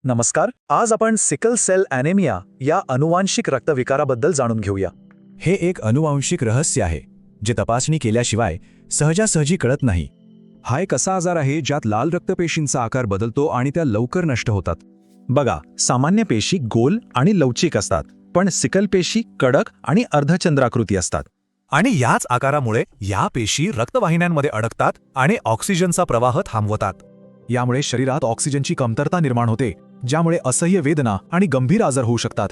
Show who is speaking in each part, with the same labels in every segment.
Speaker 1: नमस्कार. आज आपण सिकल सेल ॲनेमिया या अनुवांशिक रक्तविकाराबद्दल जाणून घेऊया.
Speaker 2: हे एक अनुवांशिक रहस्य आहे जे तपासणी केल्याशिवाय सहजासहजी कळत नाही.
Speaker 3: हा एक असा आजार आहे ज्यात लाल रक्तपेशींचा आकार बदलतो आणि त्या लवकर नष्ट होतात.
Speaker 1: बघा, सामान्य पेशी गोल आणि लवचिक असतात, पण सिकल पेशी कडक आणि अर्धचंद्राकृती असतात.
Speaker 2: आणि याच आकारामुळे या पेशी रक्तवाहिन्यांमध्ये अडकतात आणि ऑक्सिजनचा प्रवाह थांबवतात.
Speaker 3: यामुळे शरीरात ऑक्सिजनची कमतरता निर्माण होते, ज्यामुळे असह्य वेदना आणि गंभीर आजार होऊ शकतात.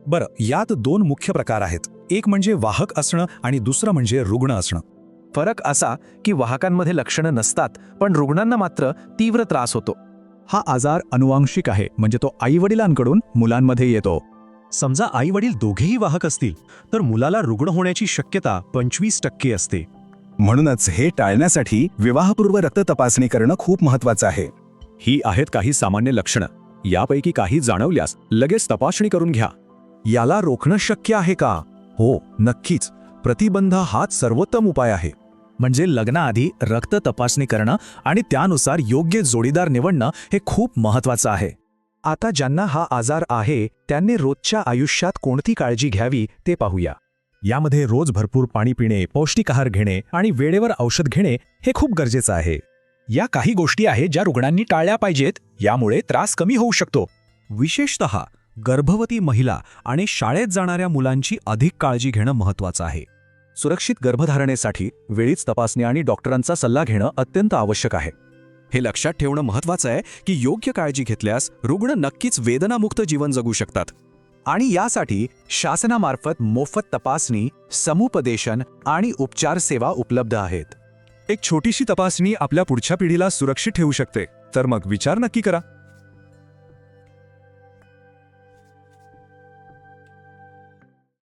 Speaker 4: बरं, यात दोन मुख्य प्रकार आहेत. एक म्हणजे वाहक असणं आणि दुसरं म्हणजे रुग्ण असणं.
Speaker 3: फरक असा की वाहकांमध्ये लक्षणं नसतात, पण रुग्णांना मात्र तीव्र त्रास होतो.
Speaker 2: हा आजार अनुवांशिक आहे, म्हणजे तो आईवडिलांकडून मुलांमध्ये येतो.
Speaker 5: समजा आईवडील दोघेही वाहक असतील तर मुलाला रुग्ण होण्याची शक्यता 25% असते.
Speaker 4: म्हणूनच हे टाळण्यासाठी विवाहपूर्व रक्त तपासणी करणं खूप महत्त्वाचं आहे.
Speaker 3: ही आहेत काही सामान्य लक्षणं. यापैकी काही जाणवल्यास लगेच तपासणी करून घ्या. याला रोखणं शक्य आहे का? हो, नक्कीच. प्रतिबंध हाच सर्वोत्तम उपाय आहे.
Speaker 2: म्हणजे लग्नाआधी रक्त तपासणी करणं आणि त्यानुसार योग्य जोडीदार निवडणं हे खूप महत्त्वाचं आहे.
Speaker 3: आता ज्यांना हा आजार आहे त्यांनी रोजच्या आयुष्यात कोणती काळजी घ्यावी ते पाहूया.
Speaker 5: यामध्ये रोज भरपूर पाणी पिणे, पौष्टिक आहार घेणे आणि वेळेवर औषध घेणे हे खूप गरजेचं आहे.
Speaker 2: या काही गोष्टी आहेत ज्या रुग्णांनी टाळल्या पाहिजेत, यामुळे त्रास कमी होऊ शकतो.
Speaker 5: विशेषतः गर्भवती महिला आणि शाळेत जाणाऱ्या मुलांची अधिक काळजी घेणं महत्त्वाचं आहे.
Speaker 3: सुरक्षित गर्भधारणेसाठी वेळीच तपासणी आणि डॉक्टरांचा सल्ला घेणं अत्यंत आवश्यक आहे. हे लक्षात ठेवणं महत्त्वाचं आहे की योग्य काळजी घेतल्यास रुग्ण नक्कीच वेदनामुक्त जीवन जगू शकतात. आणि यासाठी शासनामार्फत मोफत तपासणी, समुपदेशन आणि उपचार सेवा उपलब्ध आहेत.
Speaker 5: एक छोटीशी तपासणी आपल्या पुढच्या पिढीला सुरक्षित ठेवू शकते. तर मग विचार नक्की करा.